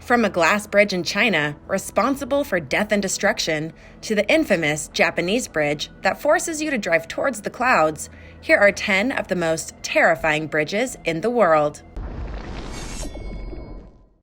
From a glass bridge in China, responsible for death and destruction, to the infamous Japanese bridge that forces you to drive towards the clouds, here are 10 of the most terrifying bridges in the world.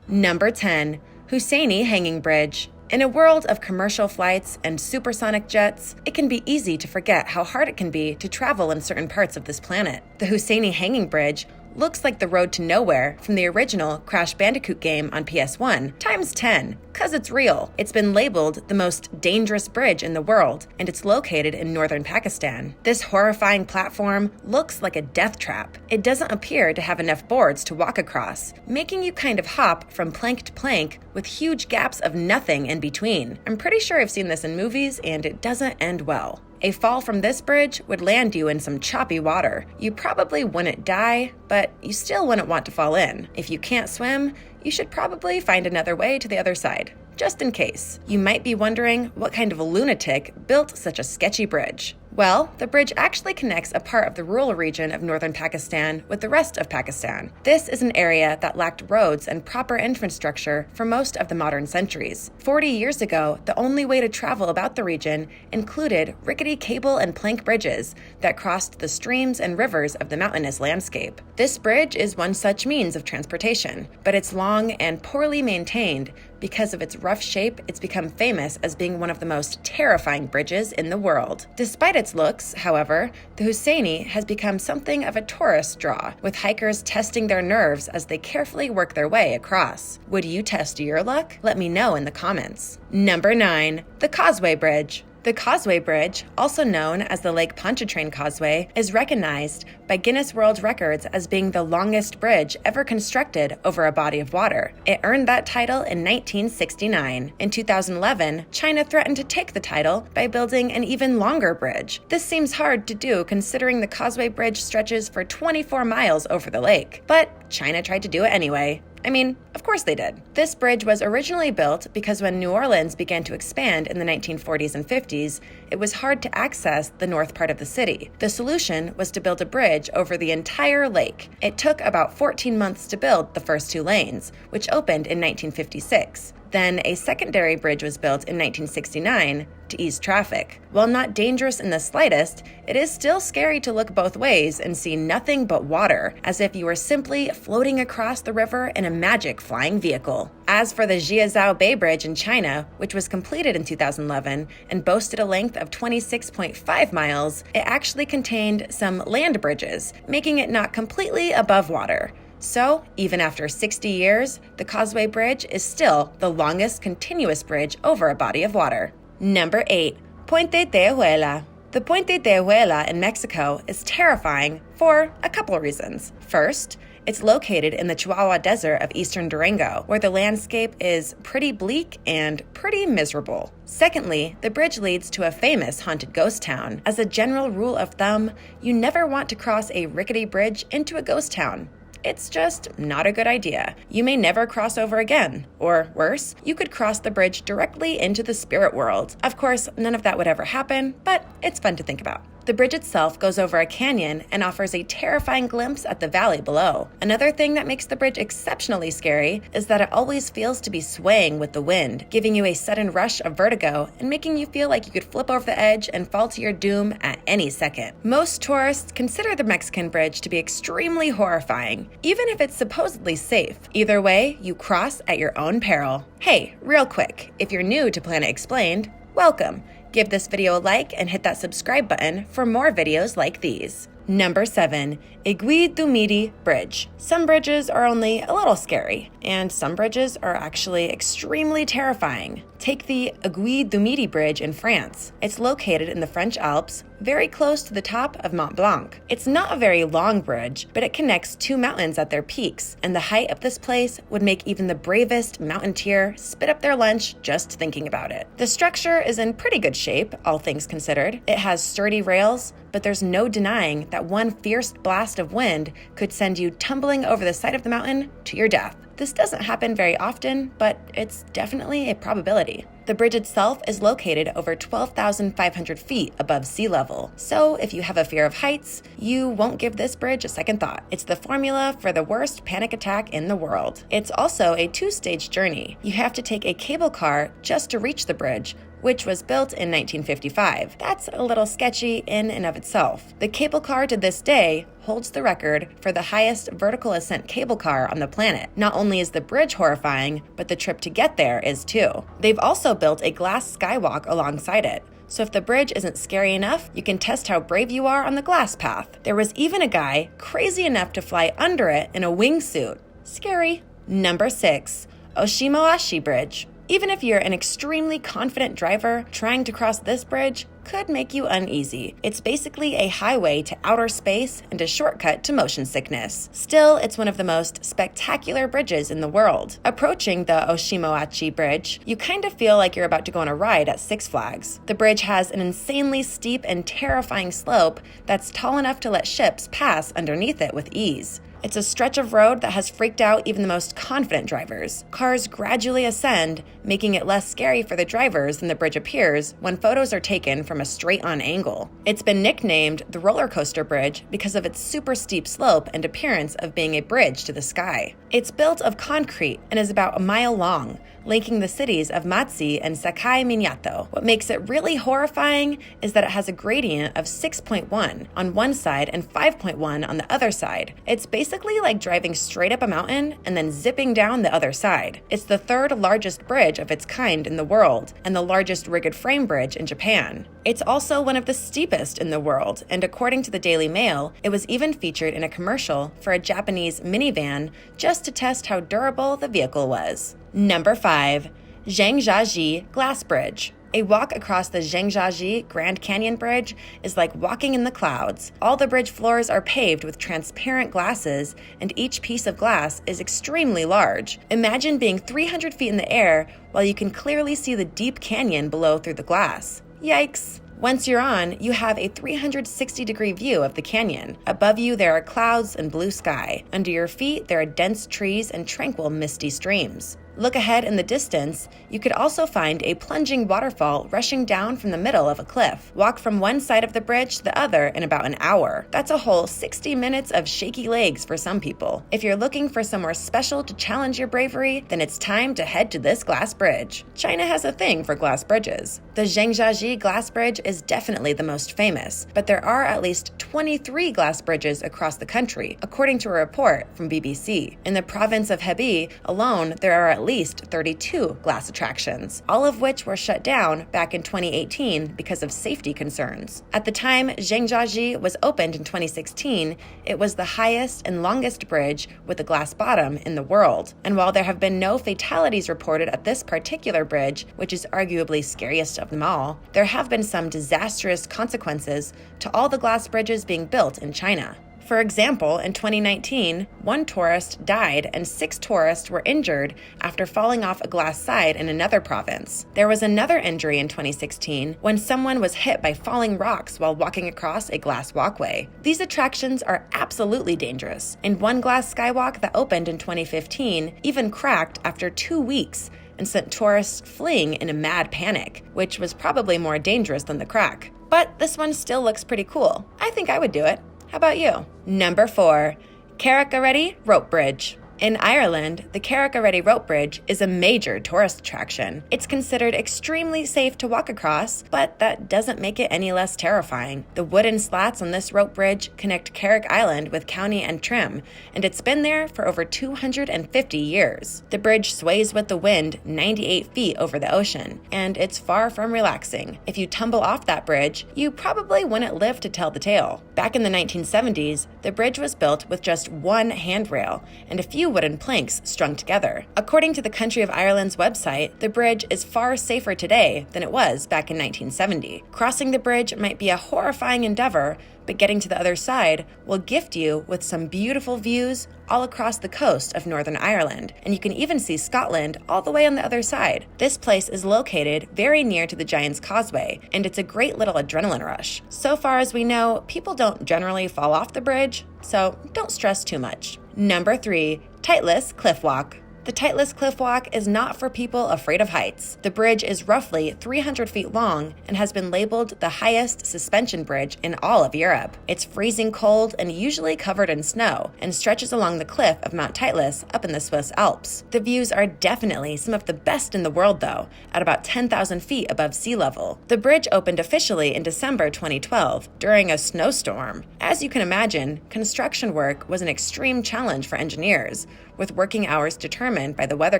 Number 10. Hussaini Hanging Bridge. In a world of commercial flights and supersonic jets, it can be easy to forget how hard it can be to travel in certain parts of this planet. The Hussaini Hanging Bridge looks like the road to nowhere from the original Crash Bandicoot game on PS1 times 10, 'cause it's real. It's been labeled the most dangerous bridge in the world, and it's located in northern Pakistan. This horrifying platform looks like a death trap. It doesn't appear to have enough boards to walk across, making you kind of hop from plank to plank with huge gaps of nothing in between. I'm pretty sure I've seen this in movies, and it doesn't end well. A fall from this bridge would land you in some choppy water. You probably wouldn't die, but you still wouldn't want to fall in. If you can't swim, you should probably find another way to the other side, just in case. You might be wondering what kind of a lunatic built such a sketchy bridge. Well, the bridge actually connects a part of the rural region of northern Pakistan with the rest of Pakistan. This is an area that lacked roads and proper infrastructure for most of the modern centuries. 40 years ago, the only way to travel about the region included rickety cable and plank bridges that crossed the streams and rivers of the mountainous landscape. This bridge is one such means of transportation, but it's long and poorly maintained. Because of its rough shape, it's become famous as being one of the most terrifying bridges in the world. Despite its looks, however, the Hussaini has become something of a tourist draw, with hikers testing their nerves as they carefully work their way across. Would you test your luck? Let me know in the comments. Number 9. The Causeway Bridge. The Causeway Bridge, also known as the Lake Pontchartrain Causeway, is recognized by Guinness World Records as being the longest bridge ever constructed over a body of water. It earned that title in 1969. In 2011, China threatened to take the title by building an even longer bridge. This seems hard to do considering the Causeway Bridge stretches for 24 miles over the lake, but China tried to do it anyway. I mean, of course they did. This bridge was originally built because when New Orleans began to expand in the 1940s and 50s, it was hard to access the north part of the city. The solution was to build a bridge over the entire lake. It took about 14 months to build the first 2 lanes, which opened in 1956. Then a secondary bridge was built in 1969 to ease traffic. While not dangerous in the slightest, it is still scary to look both ways and see nothing but water, as if you were simply floating across the river in a magic flying vehicle. As for the Jiuzhou Bay Bridge in China, which was completed in 2011 and boasted a length of 26.5 miles, it actually contained some land bridges, making it not completely above water. So, even after 60 years, the Causeway Bridge is still the longest continuous bridge over a body of water. Number 8. Puente Te Abuela. The Puente Te Abuela in Mexico is terrifying for a couple reasons. First, it's located in the Chihuahua Desert of eastern Durango, where the landscape is pretty bleak and pretty miserable. Secondly, the bridge leads to a famous haunted ghost town. As a general rule of thumb, you never want to cross a rickety bridge into a ghost town. It's just not a good idea. You may never cross over again. Or worse, you could cross the bridge directly into the spirit world. Of course, none of that would ever happen, but it's fun to think about. The bridge itself goes over a canyon and offers a terrifying glimpse at the valley below. Another thing that makes the bridge exceptionally scary is that it always feels to be swaying with the wind, giving you a sudden rush of vertigo and making you feel like you could flip over the edge and fall to your doom at any second. Most tourists consider the Mexican bridge to be extremely horrifying, even if it's supposedly safe. Either way, you cross at your own peril. Hey, real quick, if you're new to Planet Explained, welcome. Give this video a like and hit that subscribe button for more videos like these. Number 7. Iguidi Bridge. Some bridges are only a little scary, and some bridges are actually extremely terrifying. Take the Iguidi Bridge in France. It's located in the French Alps, very close to the top of Mont Blanc. It's not a very long bridge, but it connects 2 mountains at their peaks, and the height of this place would make even the bravest mountaineer spit up their lunch just thinking about it. The structure is in pretty good shape, all things considered. It has sturdy rails, but there's no denying that one fierce blast of wind could send you tumbling over the side of the mountain to your death. This doesn't happen very often, but it's definitely a probability. The bridge itself is located over 12,500 feet above sea level, so if you have a fear of heights, you won't give this bridge a second thought. It's the formula for the worst panic attack in the world. It's also a two-stage journey. You have to take a cable car just to reach the bridge, which was built in 1955. That's a little sketchy in and of itself. The cable car to this day holds the record for the highest vertical ascent cable car on the planet. Not only is the bridge horrifying, but the trip to get there is too. They've also built a glass skywalk alongside it. So if the bridge isn't scary enough, you can test how brave you are on the glass path. There was even a guy crazy enough to fly under it in a wingsuit. Scary. Number 6, Oshimowashi Bridge. Even if you're an extremely confident driver, trying to cross this bridge could make you uneasy. It's basically a highway to outer space and a shortcut to motion sickness. Still, it's one of the most spectacular bridges in the world. Approaching the Oshimowashi Bridge, you kind of feel like you're about to go on a ride at Six Flags. The bridge has an insanely steep and terrifying slope that's tall enough to let ships pass underneath it with ease. It's a stretch of road that has freaked out even the most confident drivers. Cars gradually ascend, making it less scary for the drivers than the bridge appears when photos are taken from a straight-on angle. It's been nicknamed the roller coaster bridge because of its super steep slope and appearance of being a bridge to the sky. It's built of concrete and is about a mile long, linking the cities of Matsi and Sakai Minato. What makes it really horrifying is that it has a gradient of 6.1 on one side and 5.1 on the other side. It's basically like driving straight up a mountain and then zipping down the other side. It's the third largest bridge of its kind in the world and the largest rigid frame bridge in Japan. It's also one of the steepest in the world, and according to the Daily Mail, it was even featured in a commercial for a Japanese minivan just to test how durable the vehicle was. Number 5, Zhangjiajie Glass Bridge. A walk across the Zhangjiajie Grand Canyon Bridge is like walking in the clouds. All the bridge floors are paved with transparent glasses, and each piece of glass is extremely large. Imagine being 300 feet in the air while you can clearly see the deep canyon below through the glass. Yikes! Once you're on, you have a 360-degree view of the canyon. Above you, there are clouds and blue sky. Under your feet, there are dense trees and tranquil, misty streams. Look ahead in the distance, you could also find a plunging waterfall rushing down from the middle of a cliff. Walk from one side of the bridge to the other in about an hour. That's a whole 60 minutes of shaky legs for some people. If you're looking for somewhere special to challenge your bravery, then it's time to head to this glass bridge. China has a thing for glass bridges. The Zhangjiajie Glass Bridge is definitely the most famous, but there are at least 23 glass bridges across the country, according to a report from BBC. In the province of Hebei alone, there are at least 32 glass attractions, all of which were shut down back in 2018 because of safety concerns. At the time Zhangjiajie was opened in 2016, it was the highest and longest bridge with a glass bottom in the world. And while there have been no fatalities reported at this particular bridge, which is arguably scariest of them all, there have been some disastrous consequences to all the glass bridges being built in China. For example, in 2019, one tourist died and 6 tourists were injured after falling off a glass side in another province. There was another injury in 2016 when someone was hit by falling rocks while walking across a glass walkway. These attractions are absolutely dangerous, and one glass skywalk that opened in 2015 even cracked after 2 weeks and sent tourists fleeing in a mad panic, which was probably more dangerous than the crack. But this one still looks pretty cool. I think I would do it. How about you? Number 4, Carrick-a-Rede Rope Bridge. In Ireland, the Carrick-a-Rede rope bridge is a major tourist attraction. It's considered extremely safe to walk across, but that doesn't make it any less terrifying. The wooden slats on this rope bridge connect Carrick Island with County and Trim, and it's been there for over 250 years. The bridge sways with the wind 98 feet over the ocean, and it's far from relaxing. If you tumble off that bridge, you probably wouldn't live to tell the tale. Back in the 1970s, the bridge was built with just one handrail and a few wooden planks strung together. According to the Country of Ireland's website, the bridge is far safer today than it was back in 1970. Crossing the bridge might be a horrifying endeavor, but getting to the other side will gift you with some beautiful views all across the coast of Northern Ireland, and you can even see Scotland all the way on the other side. This place is located very near to the Giant's Causeway, and it's a great little adrenaline rush. So far as we know, people don't generally fall off the bridge, so don't stress too much. Number 3, Tightless Cliff Walk. The Tightless cliff walk is not for people afraid of heights. The bridge is roughly 300 feet long and has been labeled the highest suspension bridge in all of Europe. It's freezing cold and usually covered in snow and stretches along the cliff of Mount Tightless up in the Swiss Alps. The views are definitely some of the best in the world though, at about 10,000 feet above sea level. The bridge opened officially in December 2012 during a snowstorm. As you can imagine, construction work was an extreme challenge for engineers, with working hours determined by the weather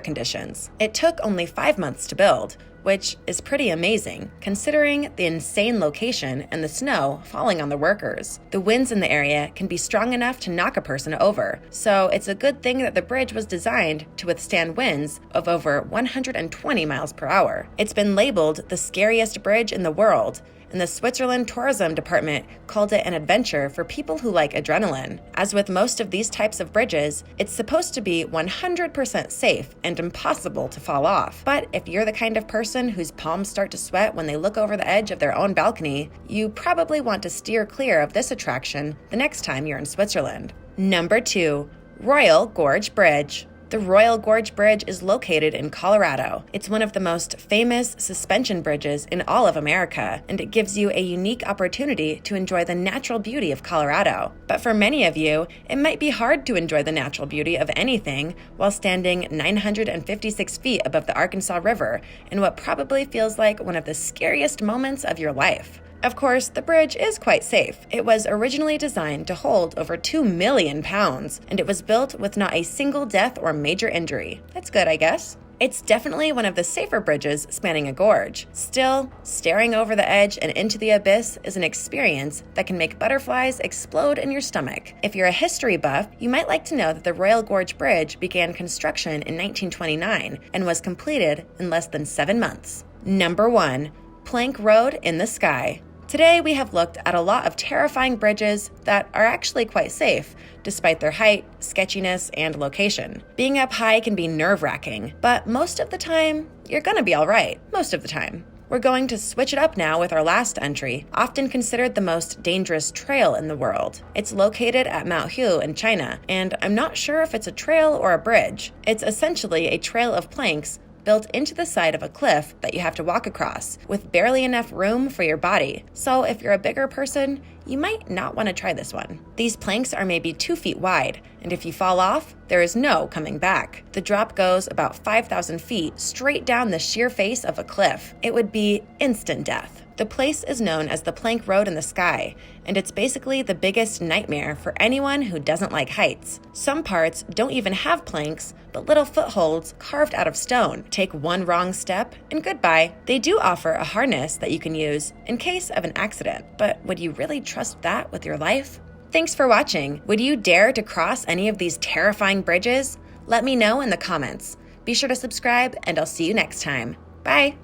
conditions. It took only 5 months to build, which is pretty amazing, considering the insane location and the snow falling on the workers. The winds in the area can be strong enough to knock a person over, so it's a good thing that the bridge was designed to withstand winds of over 120 miles per hour. It's been labeled the scariest bridge in the world, and the Switzerland Tourism Department called it an adventure for people who like adrenaline. As with most of these types of bridges, it's supposed to be 100% safe and impossible to fall off. But if you're the kind of person whose palms start to sweat when they look over the edge of their own balcony, you probably want to steer clear of this attraction the next time you're in Switzerland. Number 2. Royal Gorge Bridge. The Royal Gorge Bridge is located in Colorado. It's one of the most famous suspension bridges in all of America, and it gives you a unique opportunity to enjoy the natural beauty of Colorado. But for many of you, it might be hard to enjoy the natural beauty of anything while standing 956 feet above the Arkansas River in what probably feels like one of the scariest moments of your life. Of course, the bridge is quite safe. It was originally designed to hold over 2 million pounds, and it was built with not a single death or major injury. That's good, I guess. It's definitely one of the safer bridges spanning a gorge. Still, staring over the edge and into the abyss is an experience that can make butterflies explode in your stomach. If you're a history buff, you might like to know that the Royal Gorge Bridge began construction in 1929 and was completed in less than 7 months. Number 1. Plank Road in the Sky. Today, we have looked at a lot of terrifying bridges that are actually quite safe, despite their height, sketchiness, and location. Being up high can be nerve-wracking, but most of the time, you're gonna be all right. Most of the time. We're going to switch it up now with our last entry, often considered the most dangerous trail in the world. It's located at Mount Hu in China, and I'm not sure if it's a trail or a bridge. It's essentially a trail of planks built into the side of a cliff that you have to walk across, with barely enough room for your body. So if you're a bigger person, you might not want to try this one. These planks are maybe 2 feet wide, and if you fall off, there is no coming back. The drop goes about 5,000 feet straight down the sheer face of a cliff. It would be instant death. The place is known as the Plank Road in the Sky, and it's basically the biggest nightmare for anyone who doesn't like heights. Some parts don't even have planks, but little footholds carved out of stone. Take one wrong step, and goodbye. They do offer a harness that you can use in case of an accident, but would you really trust that with your life? Thanks for watching. Would you dare to cross any of these terrifying bridges? Let me know in the comments. Be sure to subscribe, and I'll see you next time. Bye!